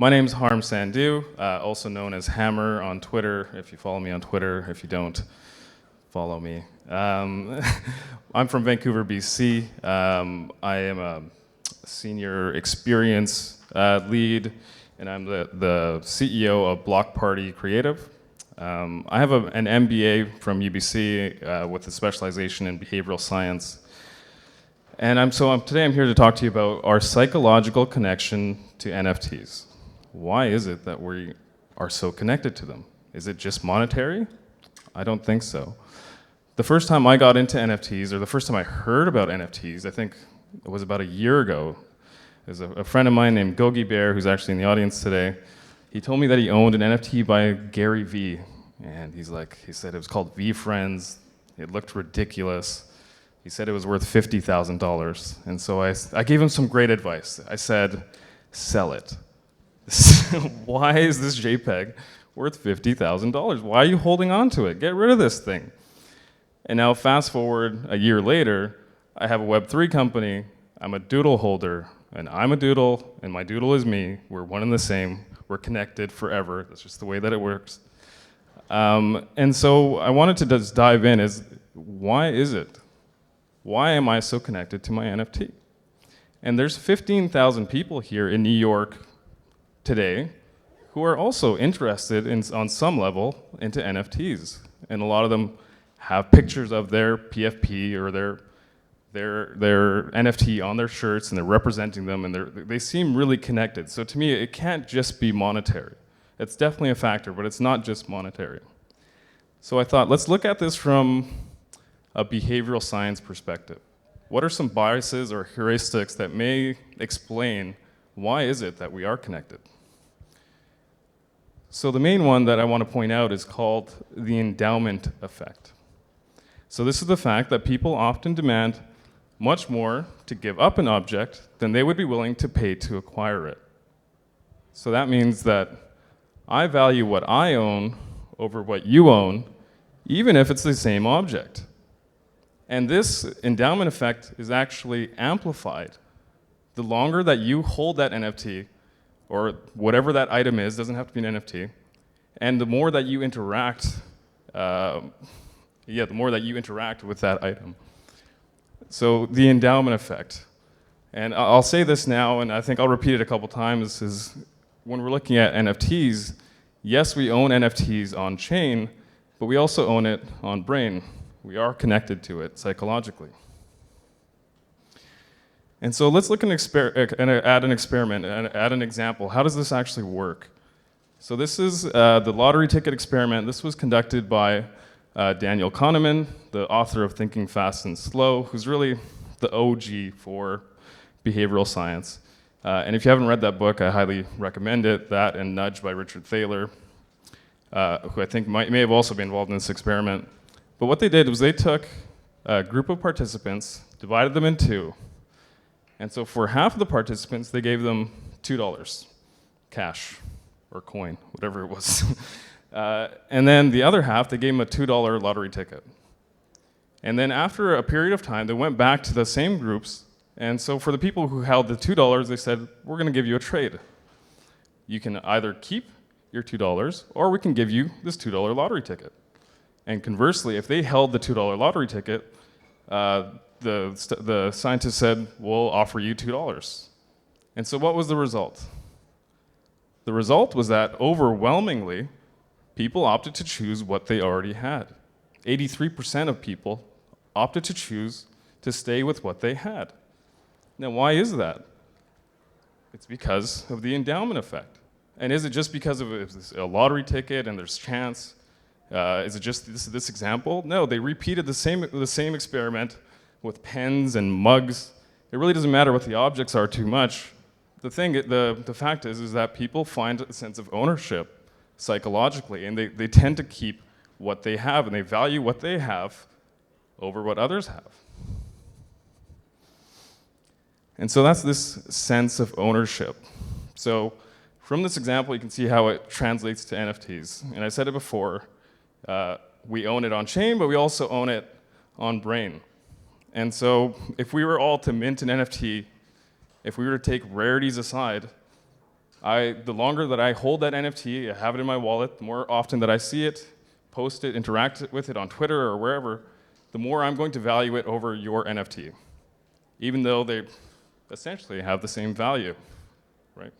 My name's Sandhu, also known as Hammmer on Twitter, if you follow me on Twitter. If you don't, follow me. I'm from Vancouver, BC. I am a senior experience lead, and I'm the CEO of Block Party Creative. I have an MBA from UBC with a specialization in behavioral science. And today I'm here to talk to you about our psychological connection to NFTs. Why is it that we are so connected to them? Is it just monetary? I don't think so. The first time I got into NFTs, or the first time I heard about NFTs, I think it was about a year ago. There's a friend of mine named Gogi Bear, who's actually in the audience today. He told me that he owned an NFT by Gary Vee, and he said it was called VeeFriends. It looked ridiculous. He said it was worth $50,000, and so I gave him some great advice. I said, sell it. Why is this JPEG worth $50,000? Why are you holding on to it? Get rid of this thing. And now fast forward a year later, I have a Web3 company, I'm a doodle holder, and I'm a doodle, and my doodle is me. We're one and the same. We're connected forever. That's just the way that it works. And so I wanted to just dive in why is it? Why am I so connected to my NFT? And there's 15,000 people here in New York today who are also interested on some level into NFTs. And a lot of them have pictures of their PFP or their NFT on their shirts, and they're representing them, and they seem really connected. So to me, it can't just be monetary. It's definitely a factor, but it's not just monetary. So I thought, let's look at this from a behavioral science perspective. What are some biases or heuristics that may explain why is it that we are connected? So the main one that I want to point out is called the Endowment Effect. So this is the fact that people often demand much more to give up an object than they would be willing to pay to acquire it. So that means that I value what I own over what you own, even if it's the same object. And this endowment effect is actually amplified. The longer that you hold that NFT, or whatever that item is, doesn't have to be an NFT, and the more that you interact, with that item. So the endowment effect. And I'll say this now, and I think I'll repeat it a couple times, is when we're looking at NFTs, yes, we own NFTs on chain, but we also own it on brain. We are connected to it psychologically. And so let's look and add an experiment and add an example. How does this actually work? So this is the lottery ticket experiment. This was conducted by Daniel Kahneman, the author of Thinking Fast and Slow, who's really the OG for behavioral science. And if you haven't read that book, I highly recommend it. That and Nudge by Richard Thaler, who I think may have also been involved in this experiment. But what they did was they took a group of participants, divided them in two, and so for half of the participants, they gave them $2, cash or coin, whatever it was. And then the other half, they gave them a $2 lottery ticket. And then after a period of time, they went back to the same groups. And so for the people who held the $2, they said, we're going to give you a trade. You can either keep your $2, or we can give you this $2 lottery ticket. And conversely, if they held the $2 lottery ticket, the scientist said, we'll offer you $2. And so what was the result? The result was that overwhelmingly, people opted to choose what they already had. 83% of people opted to choose to stay with what they had. Now, why is that? It's because of the endowment effect. And is it just because of a lottery ticket and there's chance? Is it just this example? No, they repeated the same experiment with pens and mugs. It really doesn't matter what the objects are too much. The fact is that people find a sense of ownership psychologically, and they tend to keep what they have, and they value what they have over what others have. And so that's this sense of ownership. So from this example, you can see how it translates to NFTs. And I said it before, we own it on chain, but we also own it on brain. And so if we were all to mint an NFT, if we were to take rarities aside, The longer that I hold that NFT, I have it in my wallet, the more often that I see it, post it, interact with it on Twitter or wherever, the more I'm going to value it over your NFT, even though they essentially have the same value, right?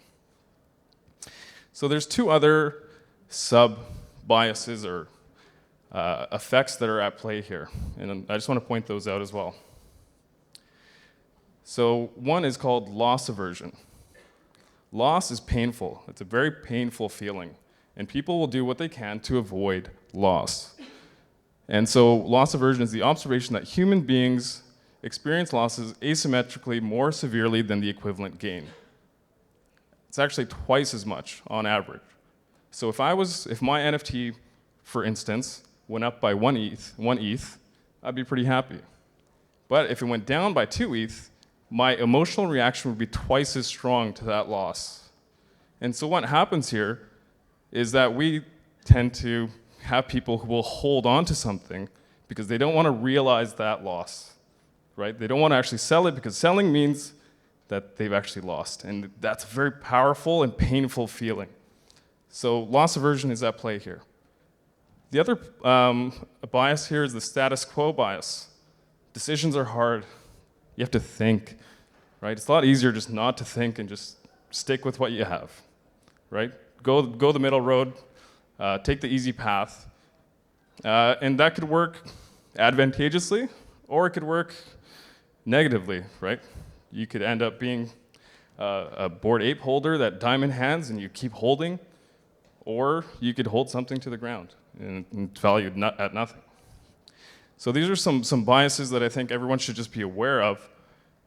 So there's two other sub-biases or effects that are at play here, and I just want to point those out as well. So one is called loss aversion. Loss is painful. It's a very painful feeling, and people will do what they can to avoid loss. And so loss aversion is the observation that human beings experience losses asymmetrically more severely than the equivalent gain. It's actually twice as much on average. So if my NFT, for instance, went up by one ETH, I'd be pretty happy. But if it went down by 2 ETH, my emotional reaction would be twice as strong to that loss. And so what happens here is that we tend to have people who will hold on to something because they don't want to realize that loss, right? They don't want to actually sell it because selling means that they've actually lost. And that's a very powerful and painful feeling. So loss aversion is at play here. The other bias here is the status quo bias. Decisions are hard. You have to think, right? It's a lot easier just not to think and just stick with what you have, right? Go the middle road, take the easy path, and that could work advantageously, or it could work negatively, right? You could end up being a Bored Ape holder that diamond hands and you keep holding, or you could hold something to the ground and valued at nothing. So these are some biases that I think everyone should just be aware of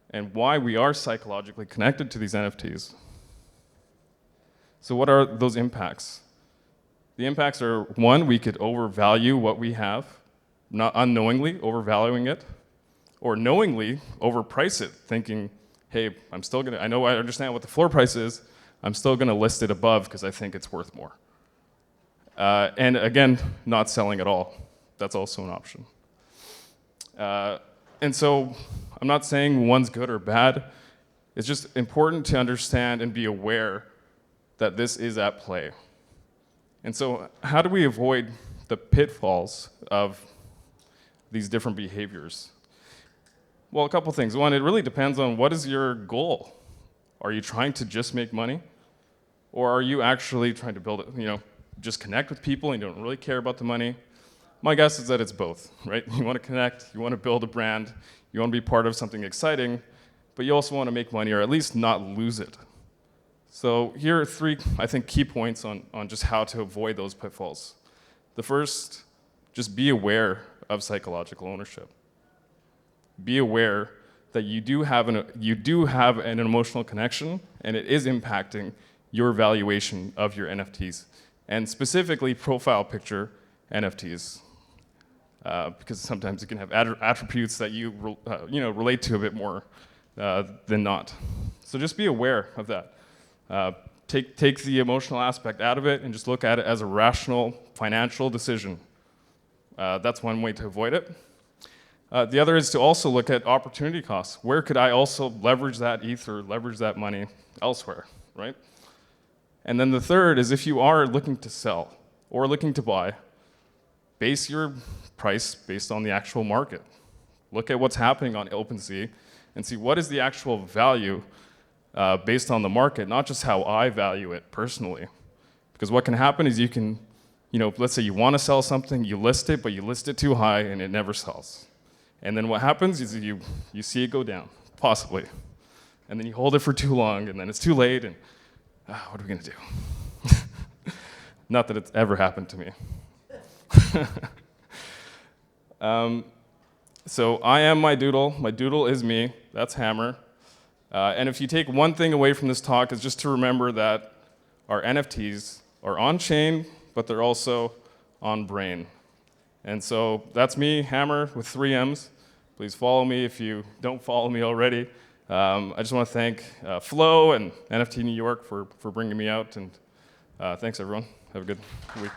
and why we are psychologically connected to these NFTs. So what are those impacts? The impacts are, one, we could overvalue what we have, not unknowingly overvaluing it, or knowingly overprice it, thinking, hey, I understand what the floor price is, I'm still gonna list it above because I think it's worth more. And again, not selling at all. That's also an option. And so I'm not saying one's good or bad. It's just important to understand and be aware that this is at play. And so how do we avoid the pitfalls of these different behaviors? Well, a couple things. One, it really depends on what is your goal. Are you trying to just make money? Or are you actually trying to build it, just connect with people and you don't really care about the money? My guess is that it's both, right? You want to connect, you want to build a brand, you want to be part of something exciting, but you also want to make money or at least not lose it. So here are 3, I think, key points on just how to avoid those pitfalls. The first, just be aware of psychological ownership. Be aware that you do have an emotional connection and it is impacting your valuation of your NFTs, and specifically profile picture NFTs. Because sometimes you can have attributes that you relate to a bit more than not. So just be aware of that. Take the emotional aspect out of it and just look at it as a rational financial decision. That's one way to avoid it. The other is to also look at opportunity costs. Where could I also leverage that ETH or leverage that money elsewhere, right? And then the third is if you are looking to sell or looking to buy, base your price based on the actual market. Look at what's happening on OpenSea and see what is the actual value based on the market, not just how I value it personally. Because what can happen is you can, let's say you want to sell something, you list it, but you list it too high and it never sells. And then what happens is you see it go down, possibly. And then you hold it for too long and then it's too late and what are we gonna do? Not that it's ever happened to me. So I am my doodle. My doodle is me. That's Hammер. And if you take one thing away from this talk, is just to remember that our NFTs are on-chain, but they're also on-brain. And so that's me, Hammер, with 3 M's. Please follow me if you don't follow me already. I just want to thank Flo and NFT New York for bringing me out. And thanks, everyone. Have a good week.